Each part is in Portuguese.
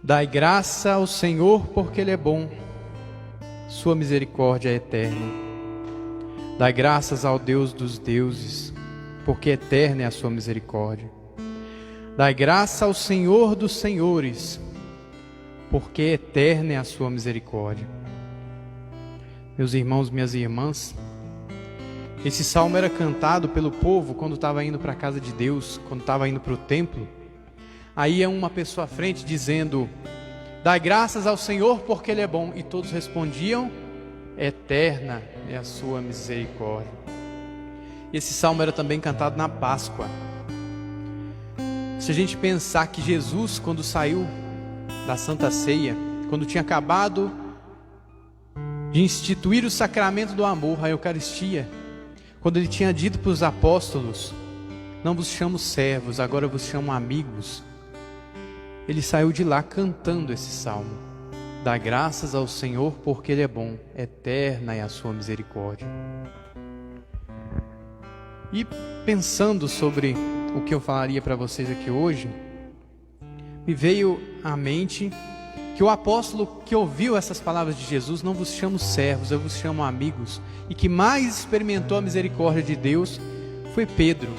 Dai graça ao Senhor, porque Ele é bom, sua misericórdia é eterna. Dai graças ao Deus dos deuses, porque eterna é a sua misericórdia. Dai graça ao Senhor dos senhores, porque eterna é a sua misericórdia. Meus irmãos, minhas irmãs, esse salmo era cantado pelo povo quando estava indo para a casa de Deus, quando estava indo para o templo. Aí é uma pessoa à frente dizendo: dai graças ao Senhor porque Ele é bom. E todos respondiam: eterna é a sua misericórdia. Esse salmo era também cantado na Páscoa. Se a gente pensar que Jesus, quando saiu da Santa Ceia, quando tinha acabado de instituir o sacramento do amor, a Eucaristia, quando Ele tinha dito para os apóstolos: não vos chamo servos, agora vos chamo amigos, Ele saiu de lá cantando esse salmo: dá graças ao Senhor porque Ele é bom, eterna é a sua misericórdia. E pensando sobre o que eu falaria para vocês aqui hoje, me veio à mente que o apóstolo que ouviu essas palavras de Jesus: não vos chamo servos, eu vos chamo amigos, e que mais experimentou a misericórdia de Deus foi Pedro.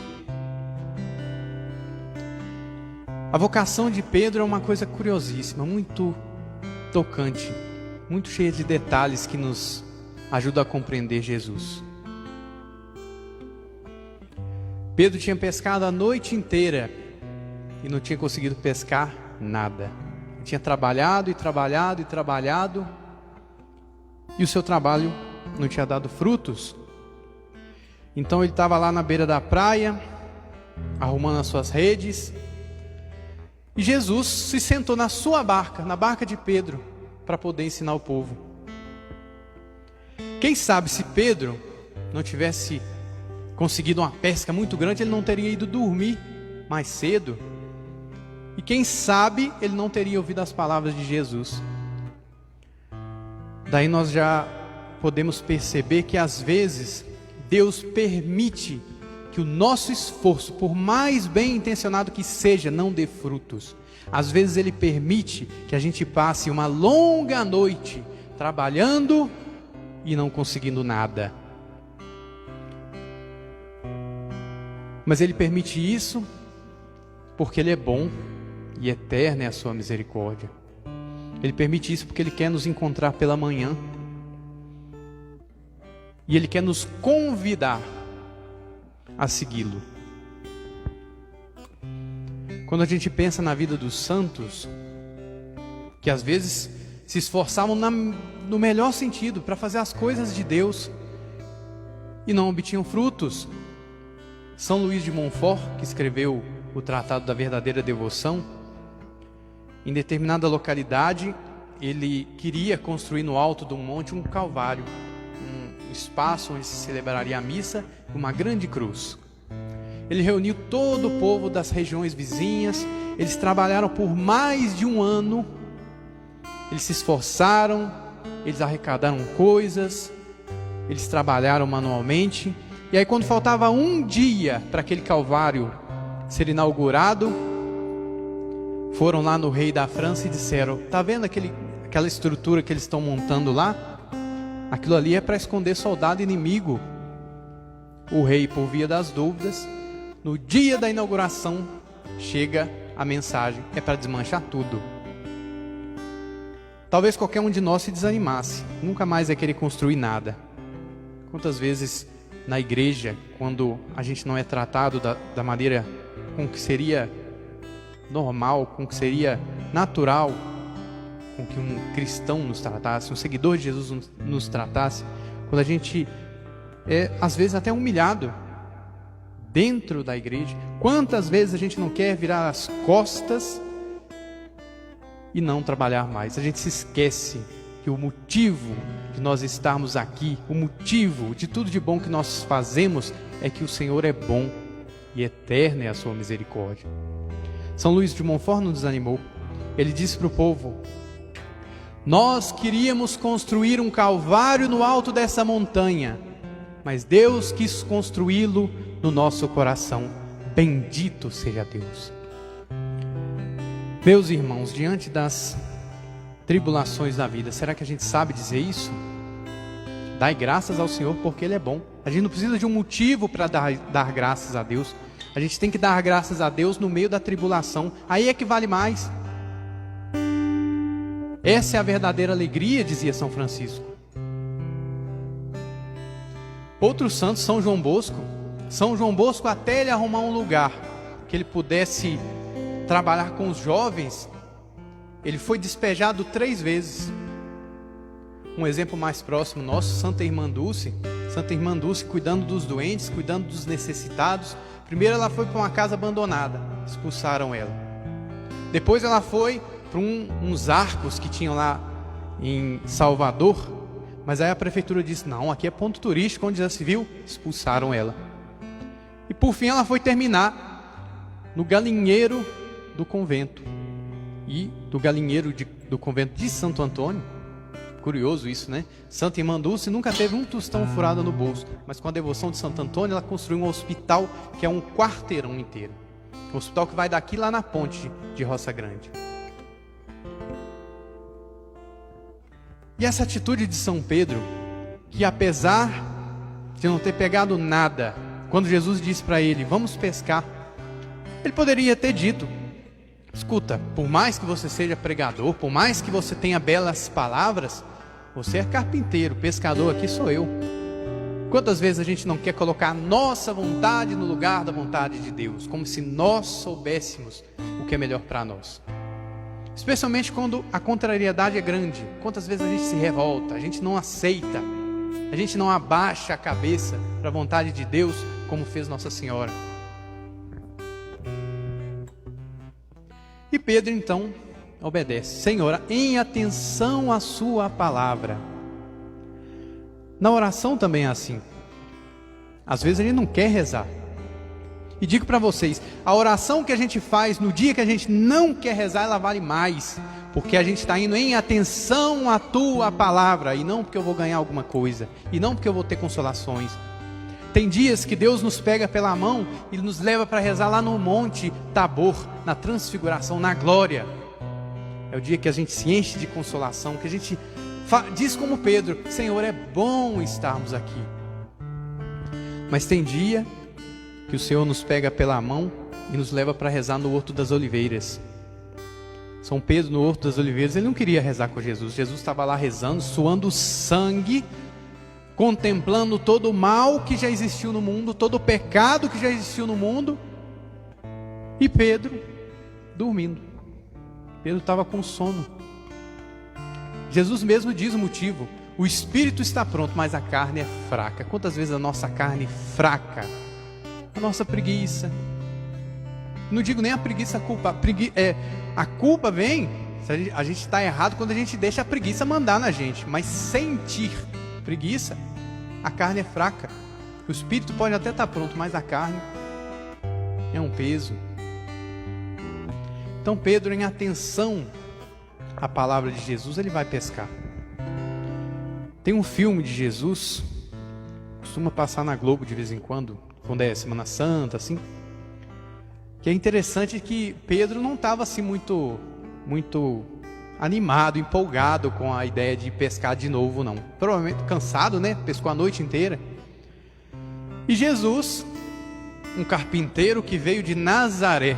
A vocação de Pedro é uma coisa curiosíssima, muito tocante, muito cheia de detalhes que nos ajuda a compreender Jesus. Pedro tinha pescado a noite inteira e não tinha conseguido pescar nada. Ele tinha trabalhado e trabalhado e trabalhado, e o seu trabalho não tinha dado frutos. Então ele estava lá na beira da praia, arrumando as suas redes, e Jesus se sentou na sua barca, na barca de Pedro, para poder ensinar o povo. Quem sabe se Pedro não tivesse conseguido uma pesca muito grande, ele não teria ido dormir mais cedo. E quem sabe ele não teria ouvido as palavras de Jesus. Daí nós já podemos perceber que às vezes Deus permite que o nosso esforço, por mais bem intencionado que seja, não dê frutos. Às vezes Ele permite que a gente passe uma longa noite trabalhando e não conseguindo nada. Mas Ele permite isso porque Ele é bom e eterna é a sua misericórdia. Ele permite isso porque Ele quer nos encontrar pela manhã. E Ele quer nos convidar a segui-lo. Quando a gente pensa na vida dos santos, que às vezes se esforçavam no melhor sentido para fazer as coisas de Deus e não obtinham frutos. São Luís de Montfort, que escreveu o Tratado da Verdadeira Devoção, em determinada localidade ele queria construir no alto de um monte um calvário, um espaço onde se celebraria a missa, uma grande cruz. Ele reuniu todo o povo das regiões vizinhas, eles trabalharam por mais de um ano, eles se esforçaram, eles arrecadaram coisas, eles trabalharam manualmente, e aí quando faltava um dia para aquele calvário ser inaugurado, foram lá no rei da França e disseram: está vendo aquela estrutura que eles estão montando lá? Aquilo ali é para esconder soldado inimigo. O rei, por via das dúvidas, no dia da inauguração, chega a mensagem: é para desmanchar tudo. Talvez qualquer um de nós se desanimasse, nunca mais vai querer construir nada. Quantas vezes na igreja, quando a gente não é tratado da maneira com que seria normal, com que seria natural, com que um cristão nos tratasse, um seguidor de Jesus nos tratasse, quando a gente é às vezes até humilhado dentro da igreja, quantas vezes a gente não quer virar as costas e não trabalhar mais? A gente se esquece que o motivo de nós estarmos aqui, o motivo de tudo de bom que nós fazemos, é que o Senhor é bom e eterna é a sua misericórdia. São Luís de Montfort não desanimou. Ele disse para o povo: nós queríamos construir um calvário no alto dessa montanha, mas Deus quis construí-lo no nosso coração. Bendito seja Deus. Meus irmãos, diante das tribulações da vida, será que a gente sabe dizer isso? Dai graças ao Senhor porque Ele é bom. A gente não precisa de um motivo para dar graças a Deus. A gente tem que dar graças a Deus no meio da tribulação. Aí é que vale mais. Essa é a verdadeira alegria, dizia São Francisco. Outro santo, São João Bosco. São João Bosco, até ele arrumar um lugar que ele pudesse trabalhar com os jovens, ele foi despejado 3 vezes. Um exemplo mais próximo nosso, Santa Irmã Dulce. Santa Irmã Dulce cuidando dos doentes, cuidando dos necessitados. Primeiro ela foi para uma casa abandonada, expulsaram ela. Depois ela foi para uns arcos que tinham lá em Salvador, mas aí a prefeitura disse, não, aqui é ponto turístico, onde já se viu, expulsaram ela. E por fim ela foi terminar no galinheiro do convento. E do galinheiro do convento de Santo Antônio, curioso isso, né? Santa Irmã Dulce nunca teve um tostão furado no bolso, mas com a devoção de Santo Antônio ela construiu um hospital que é um quarteirão inteiro. Um hospital que vai daqui lá na ponte de Roça Grande. E essa atitude de São Pedro, que apesar de não ter pegado nada, quando Jesus disse para ele, vamos pescar, ele poderia ter dito, escuta, por mais que você seja pregador, por mais que você tenha belas palavras, você é carpinteiro, pescador aqui sou eu. Quantas vezes a gente não quer colocar a nossa vontade no lugar da vontade de Deus, como se nós soubéssemos o que é melhor para nós. Especialmente quando a contrariedade é grande. Quantas vezes a gente se revolta, a gente não aceita, a gente não abaixa a cabeça para a vontade de Deus, como fez Nossa Senhora. E Pedro então obedece. Senhora, em atenção à sua palavra. Na oração também é assim. Às vezes a gente não quer rezar. E digo para vocês, a oração que a gente faz no dia que a gente não quer rezar, ela vale mais. Porque a gente está indo em atenção à tua palavra. E não porque eu vou ganhar alguma coisa. E não porque eu vou ter consolações. Tem dias que Deus nos pega pela mão e nos leva para rezar lá no Monte Tabor, na transfiguração, na glória. É o dia que a gente se enche de consolação, que a gente diz como Pedro, Senhor, é bom estarmos aqui. Mas tem dia que o Senhor nos pega pela mão e nos leva para rezar no Horto das Oliveiras. São Pedro no Horto das Oliveiras, ele não queria rezar com Jesus. Jesus estava lá rezando, suando sangue, contemplando todo o mal que já existiu no mundo, todo o pecado que já existiu no mundo. E Pedro dormindo. Pedro estava com sono. Jesus mesmo diz o motivo. O espírito está pronto, mas a carne é fraca. Quantas vezes a nossa carne é fraca? A nossa preguiça. Não digo nem a preguiça, a culpa vem, a gente está errado quando a gente deixa a preguiça mandar na gente. Mas sentir preguiça, a carne é fraca. O espírito pode até estar pronto, mas a carne é um peso. Então Pedro, em atenção à palavra de Jesus, ele vai pescar. Tem um filme de Jesus, costuma passar na Globo de vez em quando é Semana Santa, assim, que é interessante que Pedro não estava assim muito animado, empolgado com a ideia de pescar de novo, não. Provavelmente cansado, né? Pescou a noite inteira. E Jesus, um carpinteiro que veio de Nazaré,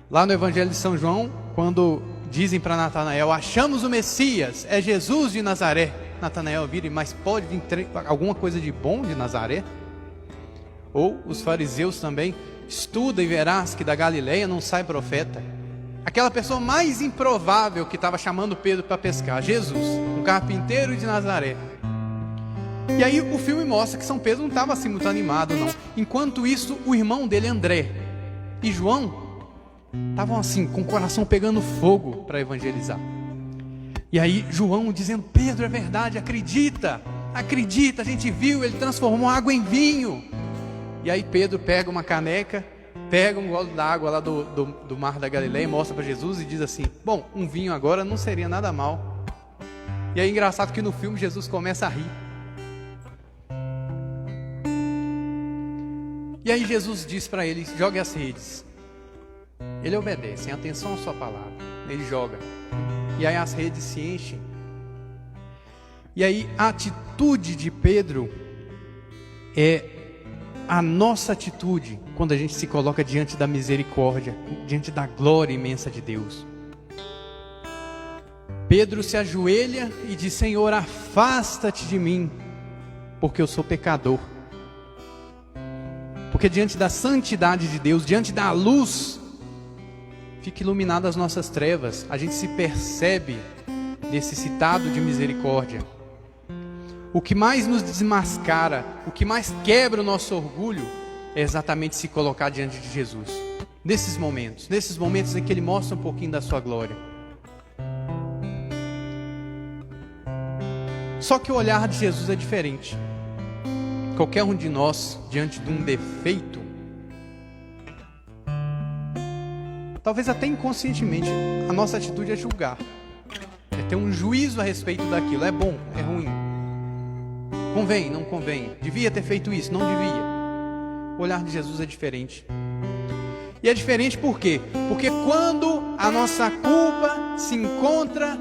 lá no Evangelho de São João, quando dizem para Natanael, achamos o Messias, é Jesus de Nazaré. Natanael vira, mas pode vir alguma coisa de bom de Nazaré? Ou os fariseus também, estuda e verás que da Galileia não sai profeta. Aquela pessoa mais improvável que estava chamando Pedro para pescar, Jesus, um carpinteiro de Nazaré. E aí o filme mostra que São Pedro não estava assim muito animado, não. Enquanto isso, o irmão dele, André, e João estavam assim, com o coração pegando fogo para evangelizar. E aí João dizendo, Pedro, é verdade, acredita, a gente viu, ele transformou água em vinho. E aí Pedro pega uma caneca, pega um gole d'água lá do mar da Galileia, mostra para Jesus e diz assim, bom, um vinho agora não seria nada mal. E aí é engraçado que no filme Jesus começa a rir. E aí Jesus diz para ele, jogue as redes. Ele obedece, em atenção à sua palavra. Ele joga. E aí as redes se enchem. E aí a atitude de Pedro é a nossa atitude quando a gente se coloca diante da misericórdia, diante da glória imensa de Deus. Pedro se ajoelha e diz: Senhor, afasta-te de mim, porque eu sou pecador. Porque diante da santidade de Deus, diante da luz, fica iluminada as nossas trevas. A gente se percebe necessitado de misericórdia. O que mais nos desmascara, o que mais quebra o nosso orgulho, é exatamente se colocar diante de Jesus. Nesses momentos em que Ele mostra um pouquinho da sua glória. Só que o olhar de Jesus é diferente. Qualquer um de nós, diante de um defeito, talvez até inconscientemente, a nossa atitude é julgar. É ter um juízo a respeito daquilo. É bom, é ruim. Convém, não convém. Devia ter feito isso, não devia. O olhar de Jesus é diferente. E é diferente por quê? Porque quando a nossa culpa se encontra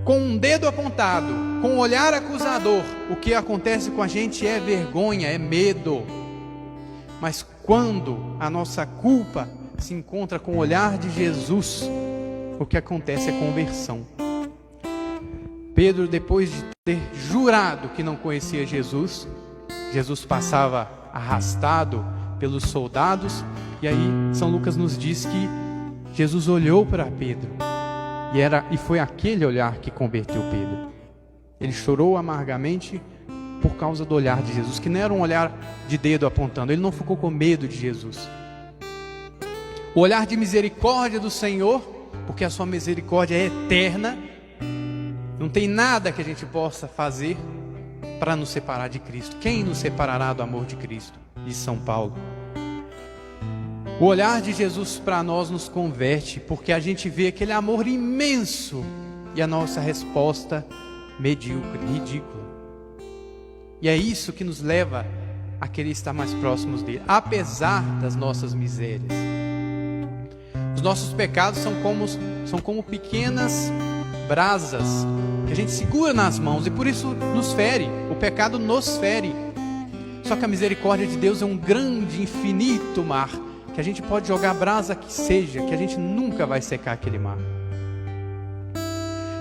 com um dedo apontado, com um olhar acusador, o que acontece com a gente é vergonha, é medo. Mas quando a nossa culpa se encontra com o olhar de Jesus, o que acontece é conversão. Pedro, depois de ter jurado que não conhecia Jesus, Jesus passava arrastado pelos soldados, e aí São Lucas nos diz que Jesus olhou para Pedro, e foi aquele olhar que converteu Pedro. Ele chorou amargamente por causa do olhar de Jesus, que não era um olhar de dedo apontando. Ele não ficou com medo de Jesus. O olhar de misericórdia do Senhor, porque a sua misericórdia é eterna. Não tem nada que a gente possa fazer para nos separar de Cristo. Quem nos separará do amor de Cristo? Diz São Paulo. O olhar de Jesus para nós nos converte, porque a gente vê aquele amor imenso e a nossa resposta medíocre, ridícula. E é isso que nos leva a querer estar mais próximos dele, apesar das nossas misérias. Os nossos pecados são como pequenas brasas que a gente segura nas mãos e por isso nos fere. O pecado nos fere. Só que a misericórdia de Deus é um grande, infinito mar, que a gente pode jogar a brasa que seja, que a gente nunca vai secar aquele mar.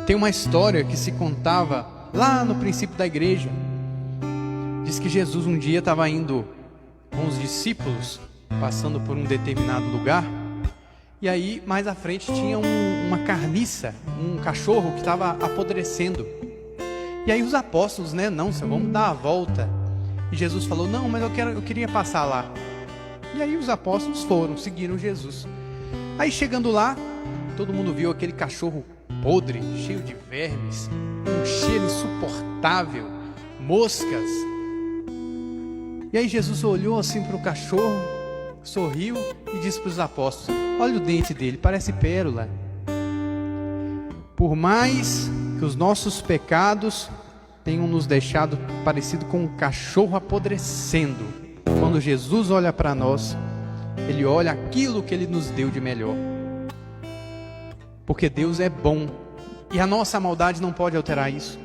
Tem uma história que se contava lá no princípio da igreja. Diz que Jesus um dia estava indo com os discípulos, passando por um determinado lugar, e aí mais à frente tinha uma carniça, um cachorro que estava apodrecendo. E aí os apóstolos, não, vamos dar a volta. E Jesus falou: não, mas eu queria passar lá. E aí os apóstolos seguiram Jesus. Aí chegando lá, todo mundo viu aquele cachorro podre, cheio de vermes, um cheiro insuportável, moscas. E aí Jesus olhou assim para o cachorro, sorriu e disse para os apóstolos: olha o dente dele, parece pérola. Por mais que os nossos pecados tenham nos deixado parecido com um cachorro apodrecendo, quando Jesus olha para nós, Ele olha aquilo que Ele nos deu de melhor. Porque Deus é bom, e a nossa maldade não pode alterar isso.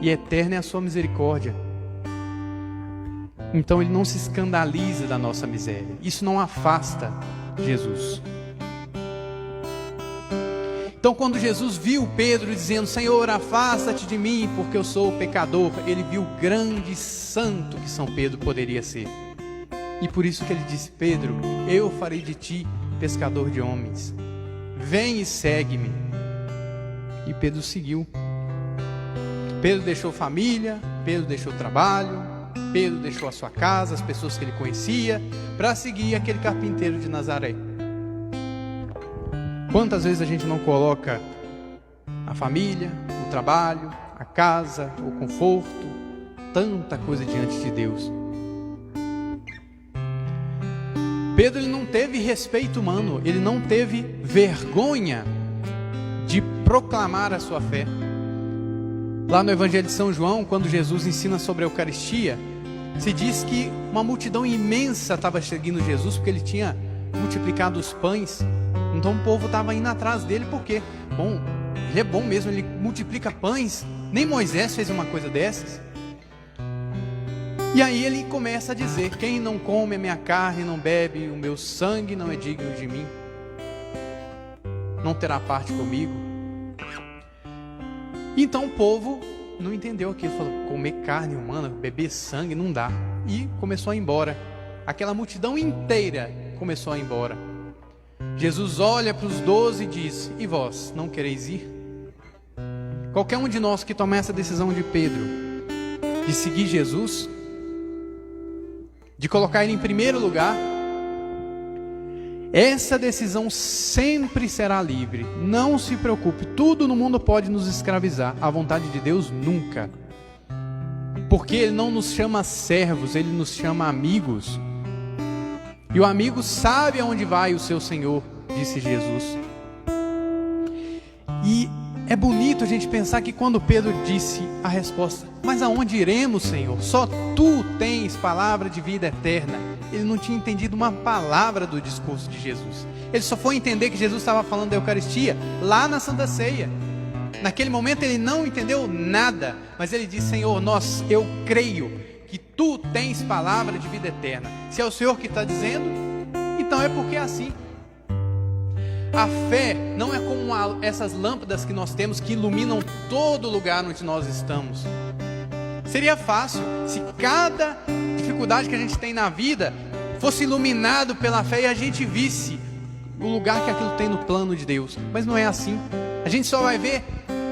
E eterna é a sua misericórdia. Então Ele não se escandaliza da nossa miséria. Isso não afasta Jesus. Então quando Jesus viu Pedro dizendo: Senhor, afasta-te de mim, porque eu sou pecador, Ele viu o grande santo que São Pedro poderia ser. E por isso que Ele disse: Pedro, eu farei de ti pescador de homens. Vem e segue-me. E Pedro seguiu. Pedro deixou família, Pedro deixou trabalho, Pedro deixou a sua casa, as pessoas que ele conhecia, para seguir aquele carpinteiro de Nazaré. Quantas vezes a gente não coloca a família, o trabalho, a casa, o conforto, tanta coisa diante de Deus. Pedro, ele não teve respeito humano, ele não teve vergonha de proclamar a sua fé. Lá no Evangelho de São João, quando Jesus ensina sobre a Eucaristia, se diz que uma multidão imensa estava seguindo Jesus, porque ele tinha multiplicado os pães. Então o povo estava indo atrás dele, porque, bom, ele é bom mesmo, ele multiplica pães. Nem Moisés fez uma coisa dessas. E aí ele começa a dizer: quem não come a minha carne, não bebe o meu sangue, não é digno de mim, não terá parte comigo. Então o povo não entendeu aquilo, falou: comer carne humana, beber sangue, não dá. E começou a ir embora. Aquela multidão inteira começou a ir embora. Jesus olha para os 12 e diz: e vós, não quereis ir? Qualquer um de nós que tomar essa decisão de Pedro, de seguir Jesus, de colocar ele em primeiro lugar, essa decisão sempre será livre. Não se preocupe, tudo no mundo pode nos escravizar, a vontade de Deus nunca. Porque Ele não nos chama servos, Ele nos chama amigos. E o amigo sabe aonde vai o seu Senhor, disse Jesus. E é bonito a gente pensar que quando Pedro disse a resposta: mas aonde iremos, Senhor? Só Tu tens palavra de vida eterna. Ele não tinha entendido uma palavra do discurso de Jesus. Ele só foi entender que Jesus estava falando da Eucaristia lá na Santa Ceia. Naquele momento ele não entendeu nada, mas ele disse: Senhor, eu creio que Tu tens palavra de vida eterna. Se é o Senhor que está dizendo, então é porque é assim. A fé não é como essas lâmpadas que nós temos, que iluminam todo lugar onde nós estamos. Seria fácil se cada dificuldade que a gente tem na vida fosse iluminado pela fé e a gente visse o lugar que aquilo tem no plano de Deus. Mas não é assim. A gente só vai ver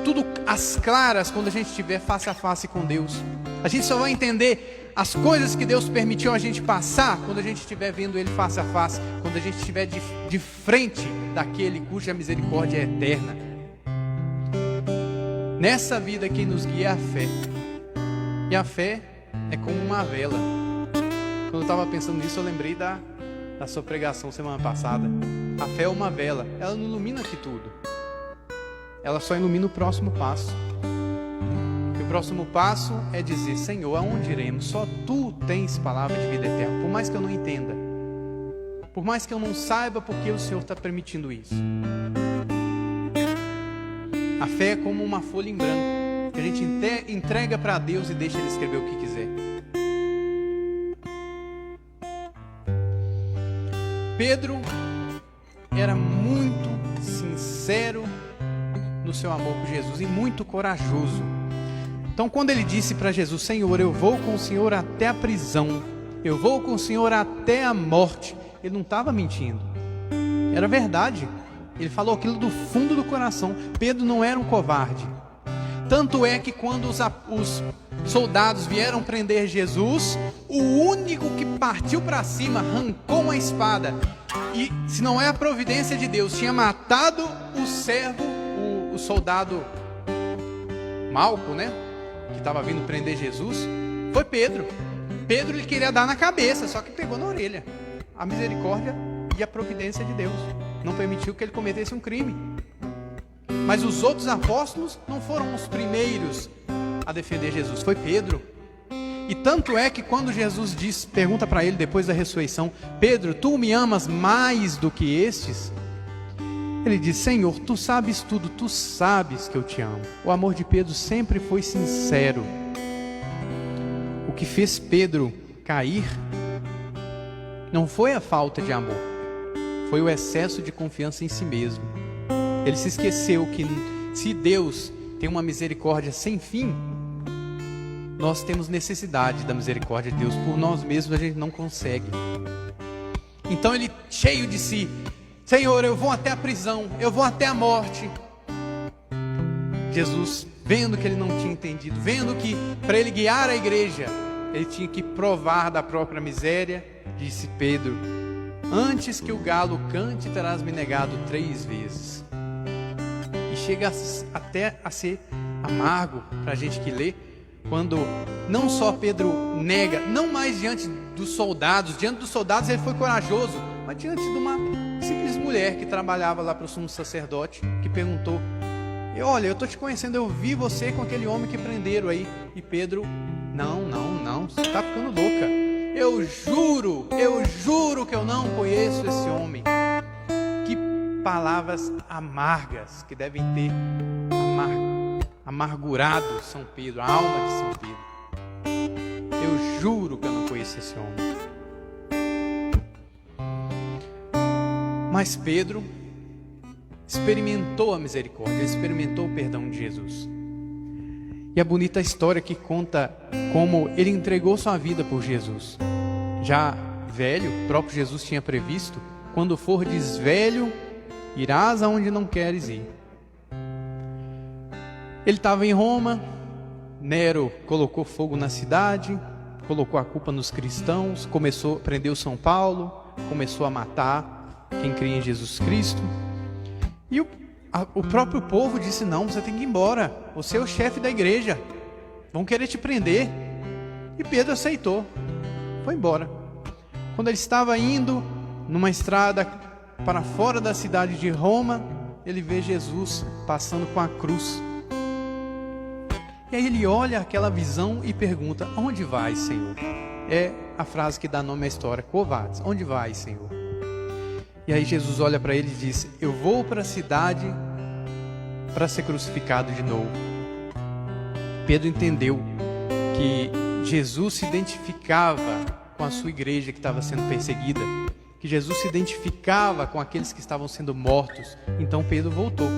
tudo às claras quando a gente estiver face a face com Deus. A gente só vai entender as coisas que Deus permitiu a gente passar quando a gente estiver vendo Ele face a face, quando a gente estiver de frente daquele cuja misericórdia é eterna. Nessa vida quem nos guia é a fé. E a fé é como uma vela. Quando eu estava pensando nisso, eu lembrei da sua pregação semana passada. A fé é uma vela, ela não ilumina aqui tudo, ela só ilumina o próximo passo. E o próximo passo é dizer: Senhor, aonde iremos? Só Tu tens palavra de vida eterna. Por mais que eu não entenda, por mais que eu não saiba porque o Senhor está permitindo isso. A fé é como uma folha em branco que a gente entrega para Deus e deixa Ele escrever o que quiser. Pedro era muito sincero no seu amor por Jesus e muito corajoso. Então quando ele disse para Jesus: Senhor, eu vou com o Senhor até a prisão, eu vou com o Senhor até a morte, ele não estava mentindo, era verdade. Ele falou aquilo do fundo do coração. Pedro não era um covarde. Tanto é que quando os soldados vieram prender Jesus, o único que partiu para cima, arrancou uma espada, e se não é a providência de Deus, tinha matado o servo, o soldado Malco, né, que estava vindo prender Jesus, foi Pedro. Pedro ele queria dar na cabeça, só que pegou na orelha. A misericórdia e a providência de Deus não permitiu que ele cometesse um crime. Mas os outros apóstolos não foram os primeiros a defender Jesus, foi Pedro. E tanto é que quando Jesus pergunta para ele depois da ressurreição: Pedro, tu me amas mais do que estes? Ele diz: Senhor, tu sabes tudo, tu sabes que eu te amo. O amor de Pedro sempre foi sincero. O que fez Pedro cair não foi a falta de amor, foi o excesso de confiança em si mesmo. Ele se esqueceu que se Deus tem uma misericórdia sem fim, nós temos necessidade da misericórdia de Deus. Por nós mesmos a gente não consegue. Então ele, cheio de si: Senhor, eu vou até a prisão, eu vou até a morte. Jesus, vendo que ele não tinha entendido, vendo que para ele guiar a igreja ele tinha que provar da própria miséria, disse: Pedro, antes que o galo cante, terás me negado 3 vezes. E chega até a ser amargo para a gente que lê, quando não só Pedro nega, não mais diante dos soldados ele foi corajoso, mas diante de uma simples mulher que trabalhava lá para o sumo sacerdote, que perguntou: olha, eu estou te conhecendo, eu vi você com aquele homem que prenderam aí. E Pedro: não, você está ficando louca, eu juro que eu não conheço esse homem. Que palavras amargas que devem ter amargurado São Pedro, a alma de São Pedro. Eu juro que eu não conheço esse homem. Mas Pedro experimentou a misericórdia, ele experimentou o perdão de Jesus. E a bonita história que conta como ele entregou sua vida por Jesus. Já velho, o próprio Jesus tinha previsto: quando fordes velho, irás aonde não queres ir. Ele estava em Roma, Nero colocou fogo na cidade, colocou a culpa nos cristãos, prendeu São Paulo, começou a matar quem cria em Jesus Cristo. E o próprio povo disse: não, você tem que ir embora, você é o chefe da igreja, vão querer te prender. E Pedro aceitou, foi embora. Quando ele estava indo numa estrada para fora da cidade de Roma, ele vê Jesus passando com a cruz. E aí ele olha aquela visão e pergunta: onde vai, Senhor? É a frase que dá nome à história: covardes, onde vai, Senhor? E aí Jesus olha para ele e diz: eu vou para a cidade para ser crucificado de novo. Pedro entendeu que Jesus se identificava com a sua igreja que estava sendo perseguida, que Jesus se identificava com aqueles que estavam sendo mortos. Então Pedro voltou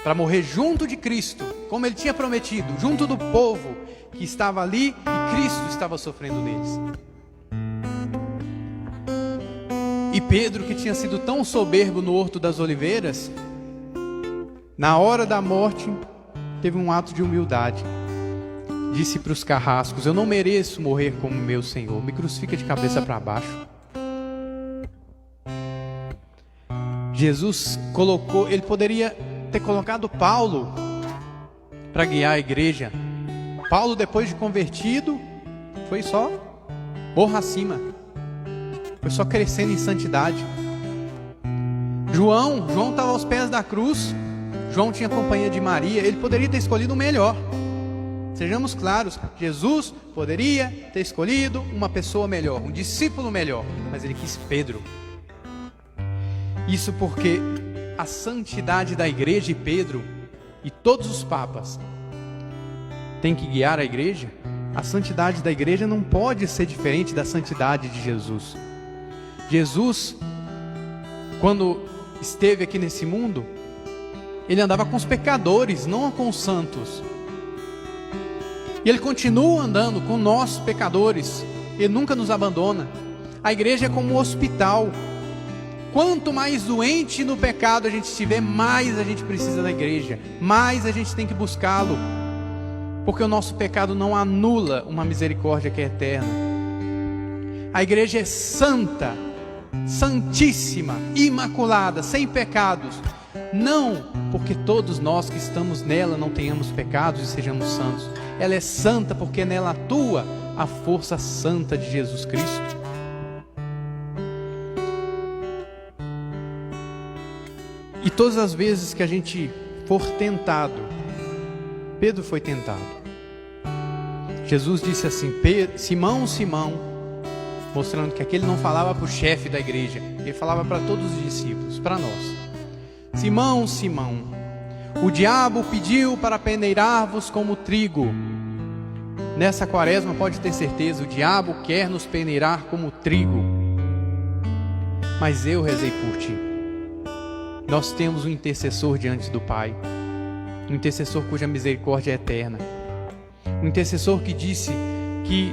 para morrer junto de Cristo, como ele tinha prometido, junto do povo que estava ali e Cristo estava sofrendo neles. E Pedro, que tinha sido tão soberbo no Horto das Oliveiras, na hora da morte, teve um ato de humildade. Disse para os carrascos: eu não mereço morrer como meu Senhor, me crucifica de cabeça para baixo. Jesus colocou, ele poderia ter colocado Paulo para guiar a igreja. Paulo, depois de convertido, foi só morra acima, foi só crescendo em santidade. João estava aos pés da cruz. João tinha companhia de Maria. Ele poderia ter escolhido o melhor. Sejamos claros, Jesus poderia ter escolhido uma pessoa melhor, um discípulo melhor, mas ele quis Pedro. Isso porque a santidade da igreja, e Pedro e todos os papas têm que guiar a igreja. A santidade da igreja não pode ser diferente da santidade de Jesus. Jesus, quando esteve aqui nesse mundo, ele andava com os pecadores, não com os santos. E ele continua andando com nós, pecadores. Ele nunca nos abandona. A igreja é como um hospital. Quanto mais doente no pecado a gente estiver, mais a gente precisa da igreja, mais a gente tem que buscá-lo, porque o nosso pecado não anula uma misericórdia que é eterna. A igreja é santa, santíssima, imaculada, sem pecados, não porque todos nós que estamos nela não tenhamos pecados e sejamos santos. Ela é santa porque nela atua a força santa de Jesus Cristo. E todas as vezes que a gente for tentado, Pedro foi tentado. Jesus disse assim: Simão, Simão, mostrando que aquele não falava para o chefe da igreja, ele falava para todos os discípulos, para nós. Simão, Simão, o diabo pediu para peneirar-vos como trigo. Nessa quaresma, pode ter certeza, o diabo quer nos peneirar como trigo. Mas eu rezei por ti. Nós temos um intercessor diante do Pai, um intercessor cuja misericórdia é eterna, um intercessor que disse que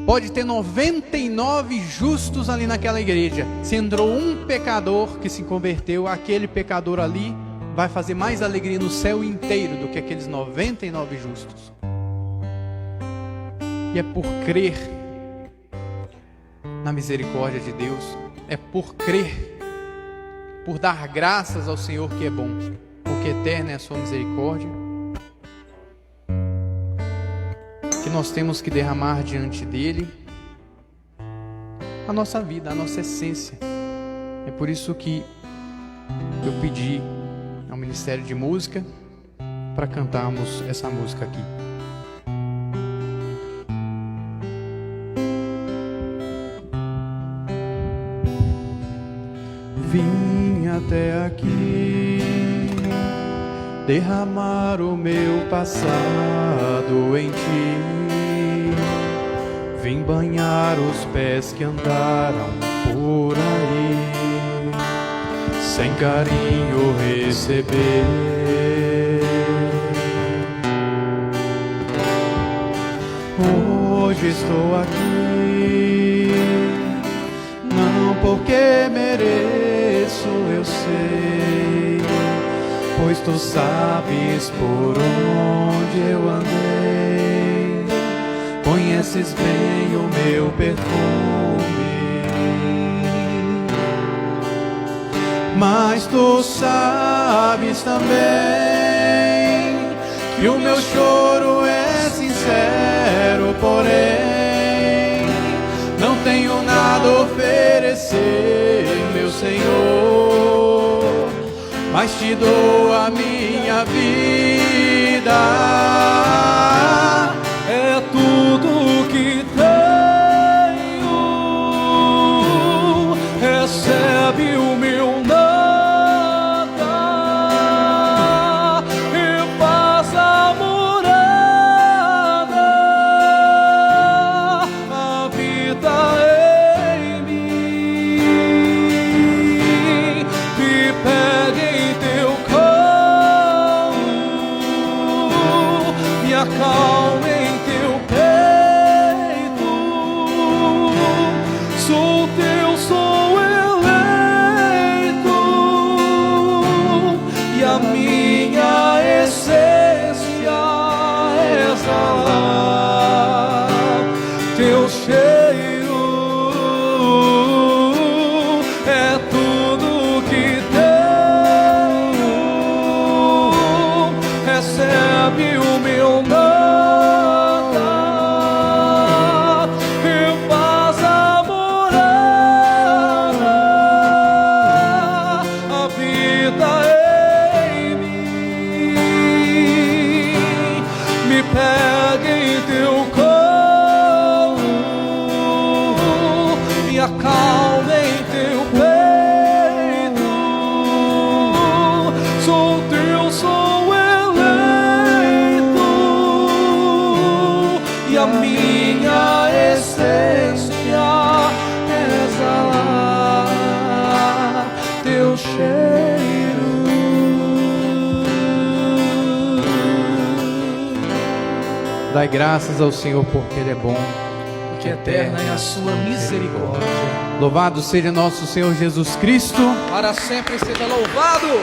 pode ter 99 justos ali naquela igreja. Se entrou um pecador que se converteu, aquele pecador ali vai fazer mais alegria no céu inteiro do que aqueles 99 justos. E é por crer na misericórdia de Deus, é por crer, por dar graças ao Senhor que é bom, porque eterna é a sua misericórdia, que nós temos que derramar diante dele a nossa vida, a nossa essência. É por isso que eu pedi ao Ministério de Música para cantarmos essa música aqui. vim até aqui derramar o meu passado em ti. Vim banhar os pés que andaram por aí, sem carinho receber. Hoje estou aqui, não porque mereço, eu sei, pois tu sabes por onde eu andei, conheces bem o meu perfume, mas tu sabes também que o meu choro é sincero, porém não tenho nada a oferecer, meu Senhor, mas te dou a minha vida. É tudo que tenho, recebe o meu nada e faz a morada, habita em mim, me pega em teu colo, me acalma em teu peito, sou teu, sou eleito, e a minha essência exala teu cheiro, é tudo que tenho, recebe o meu nada e faz a morada, habita em mim, me pega em teu colo, me acalma em teu peito, sou teu, sou eleito, e a minha essência exala teu cheiro. Dai graças ao Senhor porque Ele é bom, Que eterna é a sua misericórdia, louvado seja nosso Senhor Jesus Cristo. para sempre seja louvado.